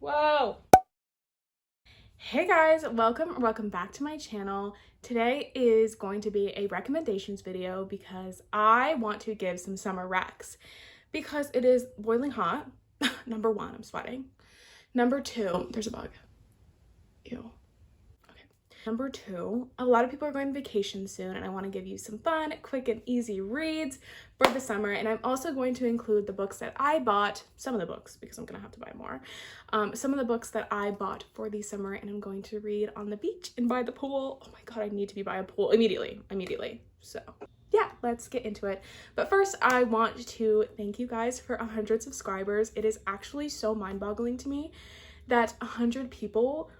Whoa! Hey guys, welcome back to my channel. Today is going to be a recommendations video because I want to give some summer recs because it is boiling hot. Number one, I'm sweating. Number two, there's a bug. Ew. Number two, a lot of people are going on vacation soon and I want to give you some fun, quick and easy reads for the summer. And I'm also going to include the books that I bought, some of the books because I'm going to have to buy more, some of the books that I bought for the summer and I'm going to read on the beach and by the pool. Oh my God, I need to be by a pool immediately. So yeah, let's get into it. But first, I want to thank you guys for 100 subscribers. It is actually so mind-boggling to me that 100 people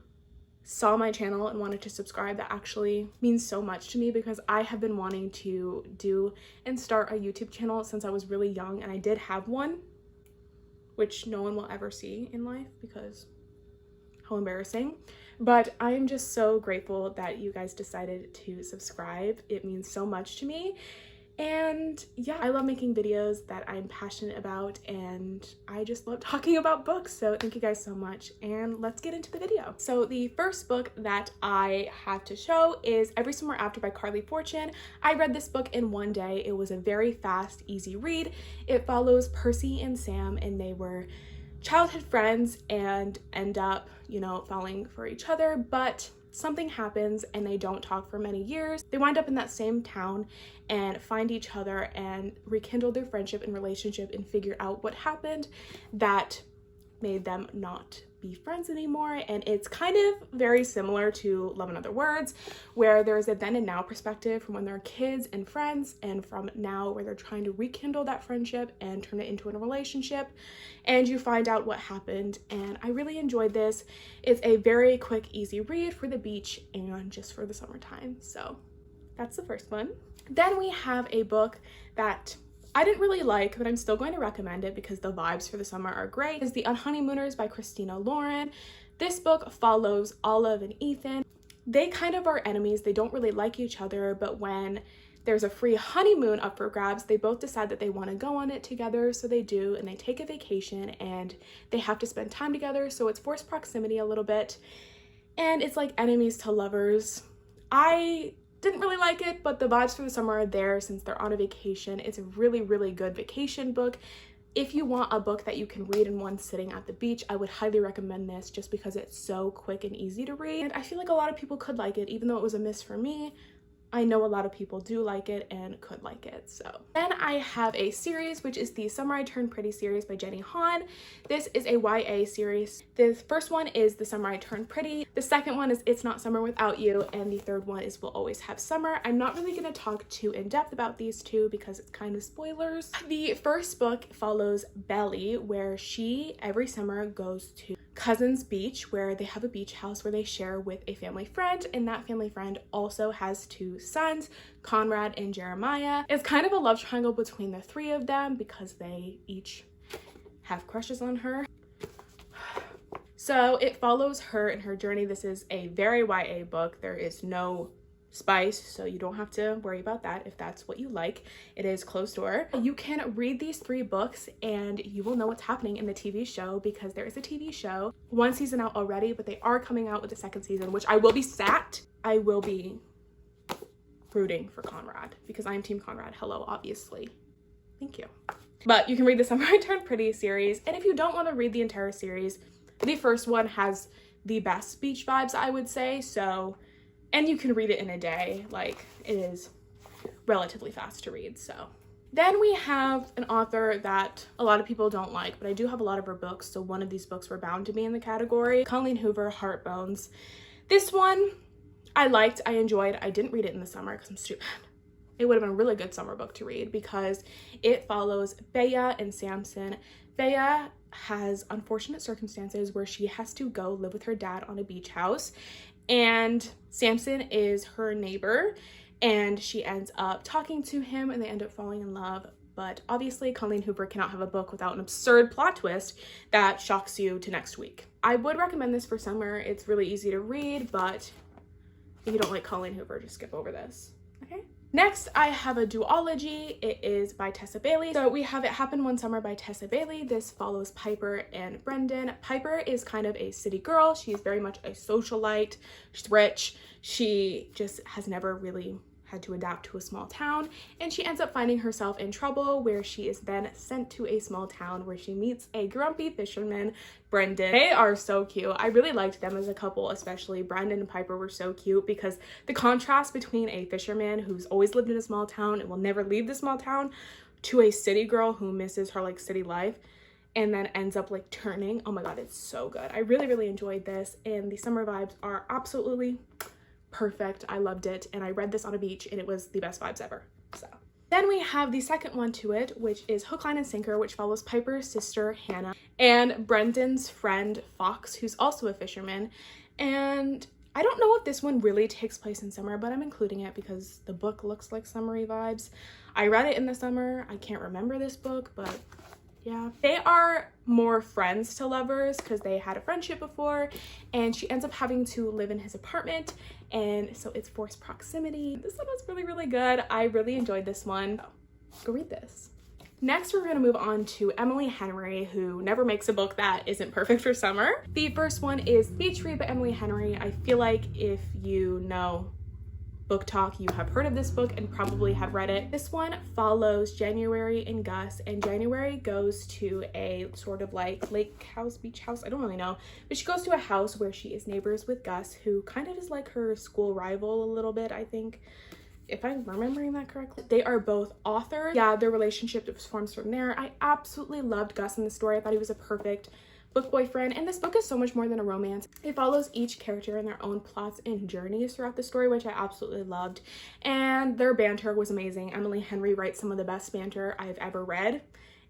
saw my channel and wanted to subscribe. That actually means so much to me because I have been wanting to do and start a YouTube channel since I was really young, and I did have one, which no one will ever see in life because how embarrassing. But I am just so grateful that you guys decided to subscribe. It means so much to me. And yeah, I love making videos that I'm passionate about and I just love talking about books. So thank you guys so much and let's get into the video. So the first book that I have to show is Every Summer After by Carly Fortune. I read this book in one day. It was a very fast, easy read. It follows Percy and Sam, and they were childhood friends and end up, falling for each other, but something happens and they don't talk for many years. They wind up in that same town and find each other and rekindle their friendship and relationship and figure out what happened that made them not be friends anymore. And it's kind of very similar to Love and Other Words, where there's a then and now perspective from when they're kids and friends, and from now where they're trying to rekindle that friendship and turn it into a relationship, and you find out what happened. And I really enjoyed this. It's a very quick, easy read for the beach and just for the summertime. So that's the first one. Then we have a book that I didn't really like, but I'm still going to recommend it because the vibes for the summer are great. It's The Unhoneymooners by Christina Lauren. This book follows Olive and Ethan. They kind of are enemies. They don't really like each other, but when there's a free honeymoon up for grabs, they both decide that they want to go on it together, so they do, and they take a vacation and they have to spend time together, so it's forced proximity a little bit, and it's like enemies to lovers. I didn't really like it, but the vibes for the summer are there since they're on a vacation. It's a really, really good vacation book. If you want a book that you can read in one sitting at the beach, I would highly recommend this just because it's so quick and easy to read. And I feel like a lot of people could like it, even though it was a miss for me. I know a lot of people do like it and could like it. So then I have a series, which is the Summer I Turned Pretty series by Jenny Han. This is a YA series. The first one is The Summer I Turned Pretty. The second one is It's Not Summer Without You. And the third one is We'll Always Have Summer. I'm not really going to talk too in depth about these two because it's kind of spoilers. The first book follows Belly, where she every summer goes to Cousins Beach, where they have a beach house where they share with a family friend, and that family friend also has two sons, Conrad and Jeremiah. It's kind of a love triangle between the three of them because they each have crushes on her. So it follows her in her journey. This is a very YA book. There is no spice, so you don't have to worry about that if that's what you like. It is closed door. You can read these three books and you will know what's happening in the TV show because there is a TV show. One season out already, but they are coming out with the second season, which I will be I will be rooting for Conrad because I'm Team Conrad. Hello, obviously. Thank you. But you can read the Summer I Turned Pretty series, and if you don't want to read the entire series, the first one has the best beach vibes, I would say. So, and you can read it in a day. Like, it is relatively fast to read. So then we have an author that a lot of people don't like, but I do have a lot of her books, so one of these books were bound to be in the category. Colleen Hoover, Heartbones. This one I liked, I enjoyed. I didn't read it in the summer because I'm stupid. It would have been a really good summer book to read because it follows Bea and Samson. Bea has unfortunate circumstances where she has to go live with her dad on a beach house, and Samson is her neighbor, and she ends up talking to him and they end up falling in love. But obviously Colleen Hoover cannot have a book without an absurd plot twist that shocks you to next week. I would recommend this for summer. It's really easy to read, but if you don't like Colleen Hoover, just skip over this. Okay. Next, I have a duology. It is by Tessa Bailey. So we have It Happened One Summer by Tessa Bailey. This follows Piper and Brendan. Piper is kind of a city girl. She's very much a socialite. She's rich. She just has never really had to adapt to a small town, and she ends up finding herself in trouble where she is then sent to a small town where she meets a grumpy fisherman, Brendan. They are so cute. I really liked them as a couple, especially Brendan and Piper were so cute because the contrast between a fisherman who's always lived in a small town and will never leave the small town to a city girl who misses her like city life and then ends up like turning. Oh my god, it's so good. I really enjoyed this, and the summer vibes are absolutely perfect. I loved it, and I read this on a beach and it was the best vibes ever. So then we have the second one to it, which is Hook, Line, and Sinker, which follows Piper's sister Hannah and Brendan's friend Fox, who's also a fisherman. And I don't know if this one really takes place in summer, but I'm including it because the book looks like summery vibes. I read it in the summer. I can't remember this book, but yeah. They are more friends to lovers because they had a friendship before, and she ends up having to live in his apartment, and so it's forced proximity. This one was really good. I really enjoyed this one. Go read this. Next, we're gonna move on to Emily Henry, who never makes a book that isn't perfect for summer. The first one is Beach Read by Emily Henry. I feel like if you know Book Talk, you have heard of this book and probably have read it. This one follows January and Gus, and January goes to a sort of like lake house, beach house, I don't really know, but she goes to a house where she is neighbors with Gus, who kind of is like her school rival a little bit, I think, if I'm remembering that correctly. They are both authors. Yeah, their relationship forms from there. I absolutely loved Gus in the story. I thought he was a perfect book boyfriend, and this book is so much more than a romance. It follows each character in their own plots and journeys throughout the story, which I absolutely loved, and their banter was amazing. Emily Henry writes some of the best banter I've ever read,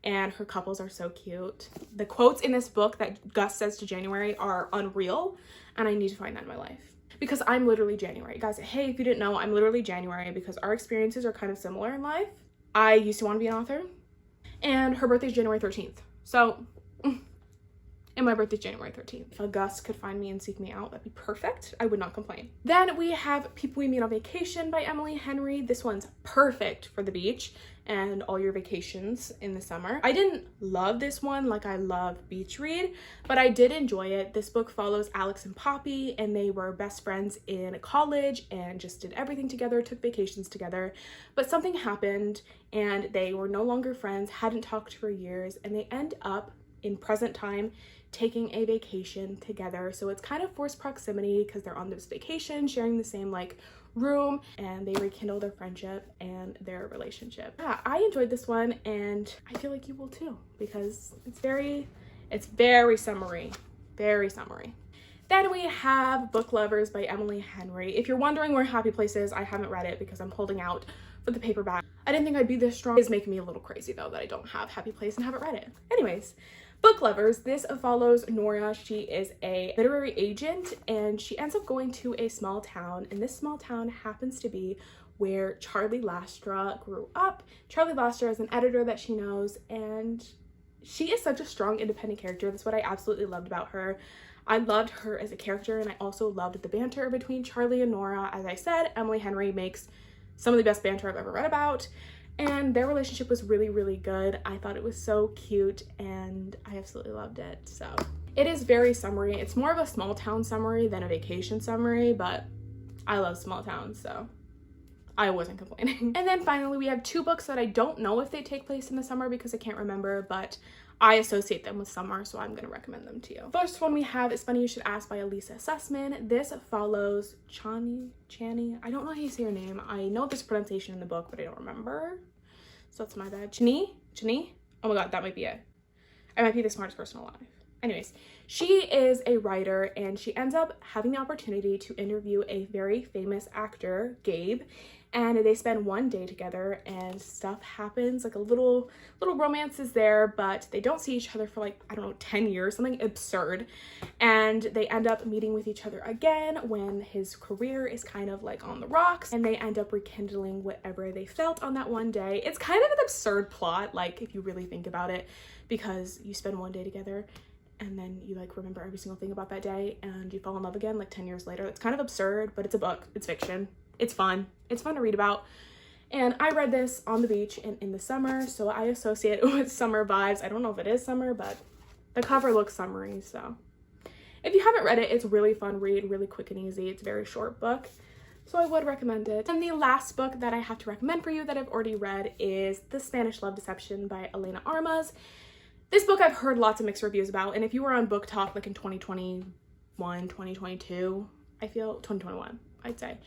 and her couples are so cute. The quotes in this book that Gus says to January are unreal, and I need to find that in my life because I'm literally January. Guys, hey, if you didn't know, I'm literally January because our experiences are kind of similar in life. I used to want to be an author, and her birthday is January 13th, so and my birthday's January 13th. If Gus could find me and seek me out, that'd be perfect. I would not complain. Then we have People We Meet on Vacation by Emily Henry. This one's perfect for the beach and all your vacations in the summer. I didn't love this one like I love Beach Read, but I did enjoy it. This book follows Alex and Poppy, and they were best friends in college and just did everything together, took vacations together. But something happened and they were no longer friends, hadn't talked for years, and they end up in present time taking a vacation together. So it's kind of forced proximity because they're on this vacation, sharing the same like room, and they rekindle their friendship and their relationship. Yeah, I enjoyed this one, and I feel like you will too because it's very summery, very summery. Then we have Book Lovers by Emily Henry. If you're wondering where Happy Place is, I haven't read it because I'm holding out for the paperback. I didn't think I'd be this strong. It's making me a little crazy though that I don't have Happy Place and haven't read it. Anyways, Book Lovers, this follows Nora. She is a literary agent, and she ends up going to a small town, and this small town happens to be where Charlie Lastra grew up. Charlie Lastra is an editor that she knows, and she is such a strong, independent character. That's what I absolutely loved about her. I loved her as a character, and I also loved the banter between Charlie and Nora. As I said, Emily Henry makes some of the best banter I've ever read about, and their relationship was really good. I thought it was so cute, and I absolutely loved it. So it is very summery. It's more of a small town summary than a vacation summary, but I love small towns, so I wasn't complaining. And then finally, we have two books that I don't know if they take place in the summer because I can't remember, but I associate them with summer, so I'm gonna recommend them to you. First one we have is Funny You Should Ask by Elisa Sussman. This follows Chani, I don't know how you say her name. I know this pronunciation in the book, but I don't remember, so that's my bad. Chani? Oh my god, that might be it. I might be the smartest person alive. Anyways, she is a writer, and she ends up having the opportunity to interview a very famous actor, Gabe, and they spend one day together, and stuff happens, like a little romance is there, but they don't see each other for like, I don't know, 10 years, something absurd, and they end up meeting with each other again when his career is kind of like on the rocks, and they end up rekindling whatever they felt on that one day. It's kind of an absurd plot, like if you really think about it, because you spend one day together and then you like remember every single thing about that day and you fall in love again like 10 years later. It's kind of absurd, but it's a book, it's fiction, it's fun to read about, And I read this on the beach and in the summer, so I associate it with summer vibes. I don't know if it is summer, but the cover looks summery, so. If you haven't read it, it's a really fun read, really quick and easy. It's a very short book, so I would recommend it. And the last book that I have to recommend for you that I've already read is The Spanish Love Deception by Elena Armas. This book I've heard lots of mixed reviews about, and if you were on Book Talk like in 2021, 2022, I feel 2021, I'd say.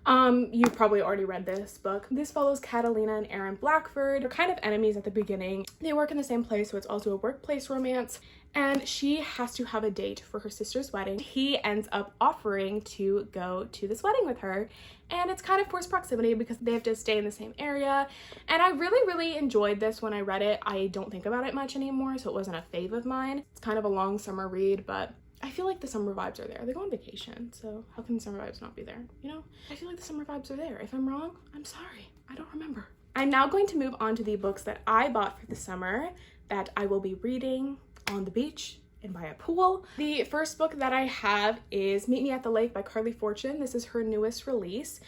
You've probably already read this book. This follows Catalina and Aaron Blackford. They're kind of enemies at the beginning. They work in the same place, so it's also a workplace romance. And she has to have a date for her sister's wedding. He ends up offering to go to this wedding with her. And it's kind of forced proximity because they have to stay in the same area. And I really, really enjoyed this when I read it. I don't think about it much anymore, so it wasn't a fave of mine. It's kind of a long summer read, but I feel like the summer vibes are there. They go on vacation, so how can the summer vibes not be there, you know? I feel like the summer vibes are there. If I'm wrong, I'm sorry. I don't remember. I'm now going to move on to the books that I bought for the summer that I will be reading on the beach and by a pool. The first book that I have is Meet Me at the Lake by Carly Fortune. This is her newest release.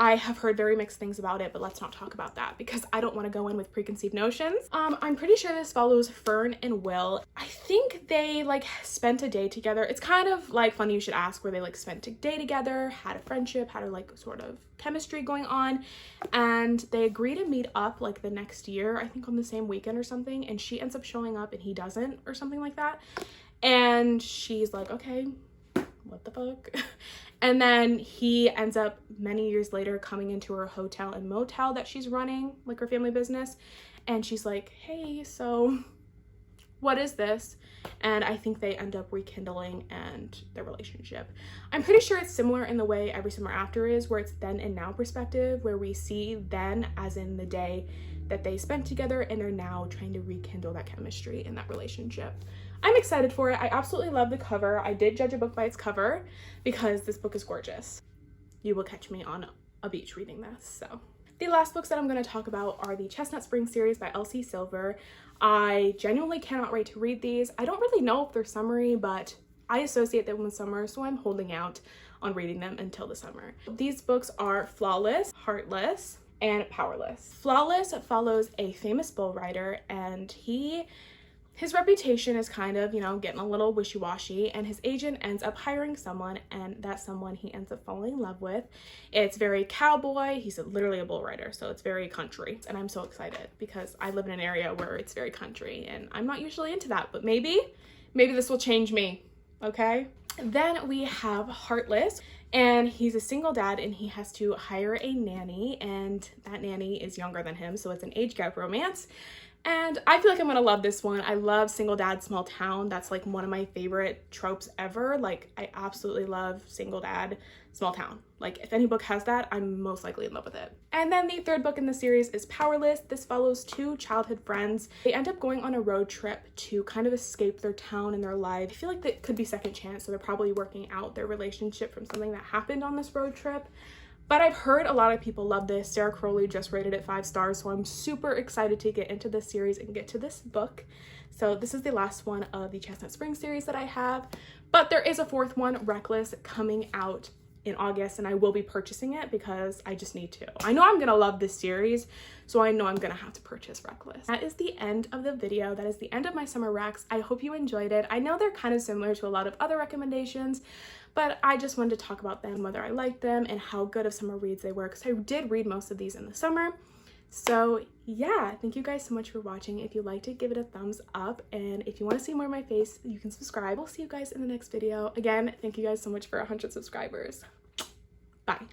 I have heard very mixed things about it, but let's not talk about that because I don't want to go in with preconceived notions. I'm pretty sure this follows Fern and Will. I think they like spent a day together. It's kind of like Funny You Should Ask, where they like spent a day together, had a friendship, had a like sort of chemistry going on, and they agree to meet up like the next year, I think on the same weekend or something, and she ends up showing up and he doesn't or something like that. And she's like, okay, what the fuck? And then he ends up many years later coming into her hotel and motel that she's running, like her family business. And she's like, hey, so what is this? And I think they end up rekindling and their relationship. I'm pretty sure it's similar in the way Every Summer After is, where it's then and now perspective, where we see then as in the day that they spent together and they're now trying to rekindle that chemistry in that relationship. I'm excited for it. I absolutely love the cover. I did judge a book by its cover because this book is gorgeous. You will catch me on a beach reading this, so. The last books that I'm going to talk about are the Chestnut Spring series by Elsie Silver. I genuinely cannot wait to read these. I don't really know if they're summery, but I associate them with summer, so I'm holding out on reading them until the summer. These books are Flawless, Heartless, and Powerless. Flawless follows a famous bull rider, and his reputation is kind of, you know, getting a little wishy-washy, and his agent ends up hiring someone, and that someone he ends up falling in love with. It's very cowboy. He's literally a bull rider, so it's very country. And I'm so excited because I live in an area where it's very country, and I'm not usually into that, but maybe this will change me, okay? Then we have Heartless, and he's a single dad, and he has to hire a nanny, and that nanny is younger than him, so it's an age gap romance. And I feel like I'm gonna love this one. I love single dad, small town. That's like one of my favorite tropes ever. Like, I absolutely love single dad, small town. Like, if any book has that, I'm most likely in love with it. And then the third book in the series is Powerless. This follows two childhood friends. They end up going on a road trip to kind of escape their town and their life. I feel like that could be second chance, so they're probably working out their relationship from something that happened on this road trip. But I've heard a lot of people love this. Sarah Crowley just rated it 5 stars, so I'm super excited to get into this series and get to this book. So this is the last one of the Chestnut Spring series that I have. But there is a fourth one, Reckless, coming out in August, and I will be purchasing it because I just need to. I know I'm gonna love this series, so I know I'm gonna have to purchase Reckless. That is the end of the video. That is the end of my summer recs. I hope you enjoyed it. I know they're kind of similar to a lot of other recommendations, but I just wanted to talk about them, whether I liked them and how good of summer reads they were, because I did read most of these in the summer. So yeah, thank you guys so much for watching. If you liked it, give it a thumbs up, and if you want to see more of my face, you can subscribe. We'll see you guys in the next video. Again, thank you guys so much for 100 subscribers. Bye.